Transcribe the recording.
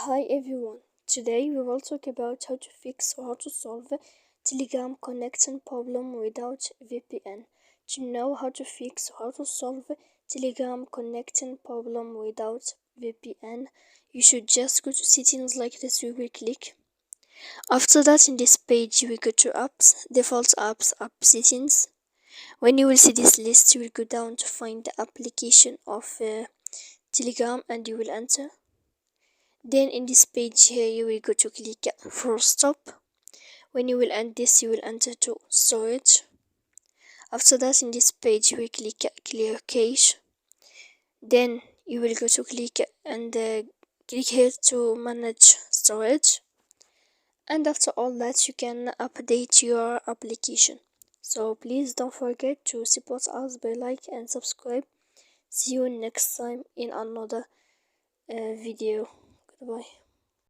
Hi everyone, today we will talk about how to fix or how to solve a Telegram connection problem without VPN. To know how to fix or how to solve a Telegram connection problem without VPN, you should just go to settings like this. We will click. After that, in this page, you will go to apps, default apps, app settings. When you will see this list, you will go down to find the application of Telegram and you will enter. Then in this page here you will go to click full stop. When you will end this, you will enter to storage. After that, in this page you will click clear cache. Then you will go to click and click here to manage storage. And after all that, you can update your application. So please don't forget to support us by like and subscribe. See you next time in another video. Goodbye.